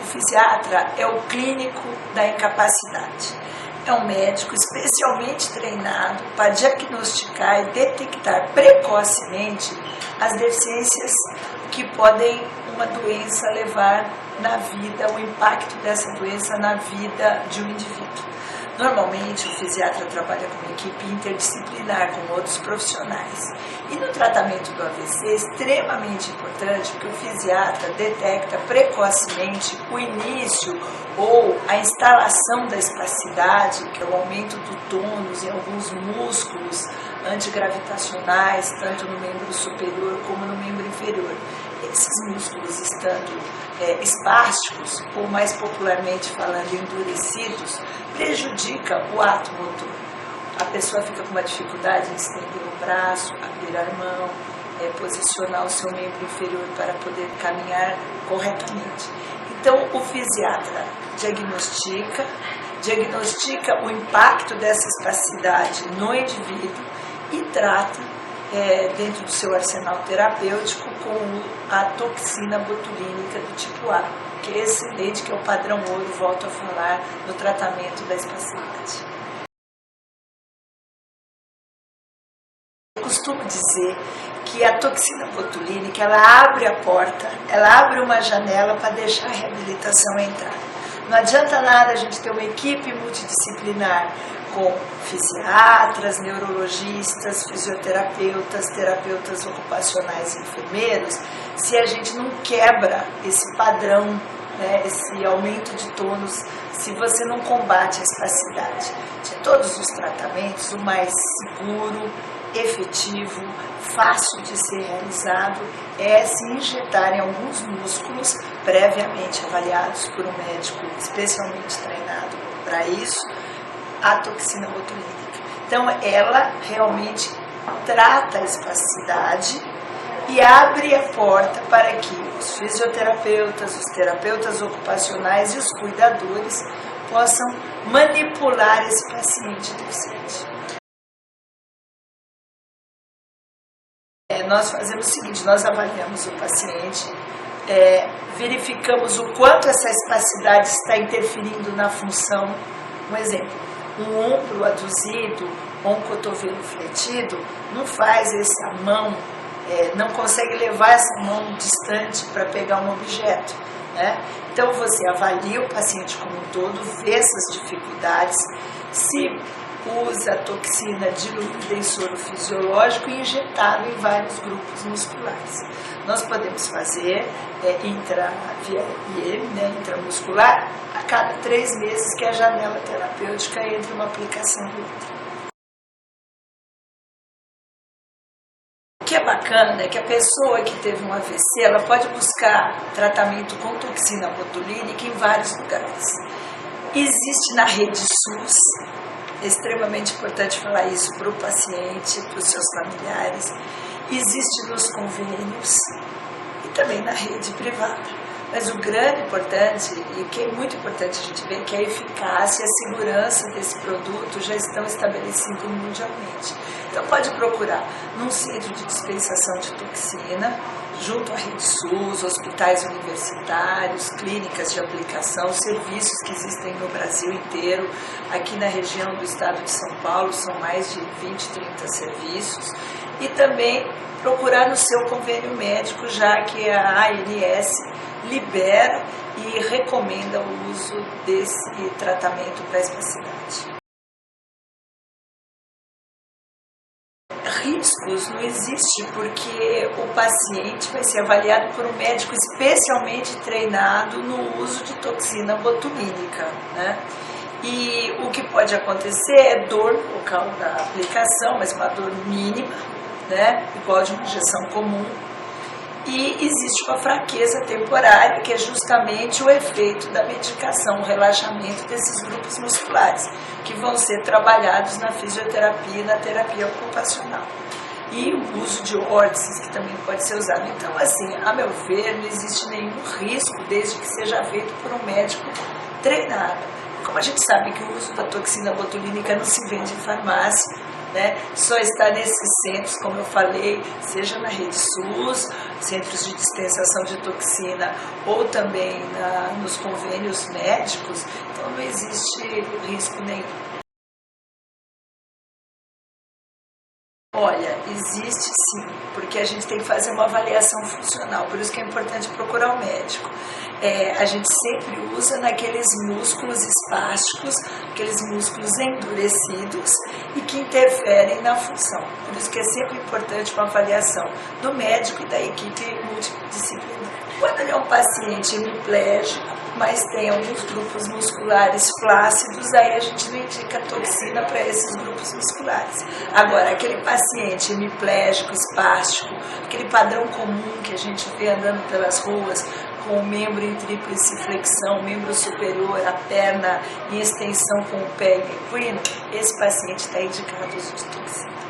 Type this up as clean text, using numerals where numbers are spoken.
fisiatra é o clínico da incapacidade. É um médico especialmente treinado para diagnosticar e detectar precocemente as deficiências que podem uma doença levar na vida, o impacto dessa doença na vida de um indivíduo. Normalmente, o fisiatra trabalha com uma equipe interdisciplinar, com outros profissionais. E no tratamento do AVC é extremamente importante que o fisiatra detecta precocemente o início ou a instalação da espasticidade, que é o aumento do tônus em alguns músculos antigravitacionais, tanto no membro superior como no membro inferior. Esses músculos estando espásticos, ou mais popularmente falando, endurecidos, prejudica o ato motor. A pessoa fica com uma dificuldade em estender o braço, abrir a mão, posicionar o seu membro inferior para poder caminhar corretamente. Então, o fisiatra diagnostica o impacto dessa espasticidade no indivíduo e trata dentro do seu arsenal terapêutico com a toxina botulínica do tipo A, que é excelente, que é o padrão ouro, volto a falar, no tratamento da espasticidade. Eu costumo dizer que a toxina botulínica, ela abre a porta, ela abre uma janela para deixar a reabilitação entrar. Não adianta nada a gente ter uma equipe multidisciplinar com fisiatras, neurologistas, fisioterapeutas, terapeutas ocupacionais e enfermeiros, se a gente não quebra esse padrão, esse aumento de tônus, se você não combate a espasticidade. De todos os tratamentos, o mais seguro, efetivo, fácil de ser realizado é se injetar em alguns músculos previamente avaliados por um médico especialmente treinado para isso, a toxina botulínica. Então, ela realmente trata a espasticidade e abre a porta para que os fisioterapeutas, os terapeutas ocupacionais e os cuidadores possam manipular esse paciente deficiente. Nós fazemos o seguinte, nós avaliamos o paciente, verificamos o quanto essa espasticidade está interferindo na função. Um exemplo, um ombro aduzido ou um cotovelo fletido não faz essa mão, não consegue levar essa mão distante para pegar um objeto, né? Então você avalia o paciente como um todo, vê essas dificuldades, se usa a toxina diluída em soro fisiológico e injetável em vários grupos musculares. Nós podemos fazer via IM, intramuscular, a cada 3 meses, que é a janela terapêutica entre uma aplicação e outra. O que é bacana é que a pessoa que teve um AVC, ela pode buscar tratamento com toxina botulínica em vários lugares. Existe na rede SUS, é extremamente importante falar isso para o paciente, para os seus familiares. Existe nos convênios e também na rede privada. Mas o grande importante, e que é muito importante a gente ver, que a eficácia e a segurança desse produto já estão estabelecidos mundialmente. Então pode procurar num centro de dispensação de toxina, junto à rede SUS, hospitais universitários, clínicas de aplicação, serviços que existem no Brasil inteiro. Aqui na região do estado de São Paulo são mais de 20, 30 serviços. E também procurar no seu convênio médico, já que a ANS libera e recomenda o uso desse tratamento para a espasticidade. Riscos não existe, porque o paciente vai ser avaliado por um médico especialmente treinado no uso de toxina botulínica, né? E o que pode acontecer é dor no local da aplicação, mas uma dor mínima, né? Igual de uma injeção comum. E existe uma fraqueza temporária, que é justamente o efeito da medicação, o relaxamento desses grupos musculares, que vão ser trabalhados na fisioterapia e na terapia ocupacional. E o uso de órteses, que também pode ser usado. Então, assim, a meu ver, não existe nenhum risco, desde que seja feito por um médico treinado. Como a gente sabe que o uso da toxina botulínica não se vende em farmácia, né? Só está nesses centros, como eu falei, seja na rede SUS, centros de dispensação de toxina, ou também nos convênios médicos, então não existe risco nenhum. Olha, existe sim, porque a gente tem que fazer uma avaliação funcional, por isso que é importante procurar o médico. A gente sempre usa naqueles músculos espásticos, aqueles músculos endurecidos e que interferem na função. Por isso que é sempre importante uma avaliação do médico e da equipe multidisciplinar. Quando ele é um paciente hemiplégico, mas tem alguns grupos musculares flácidos, aí a gente não indica toxina para esses grupos musculares. Agora, aquele paciente hemiplégico, espástico, aquele padrão comum que a gente vê andando pelas ruas, com o membro em tríplice flexão, membro superior, a perna em extensão com o pé equino, esse paciente está indicado o uso de toxina.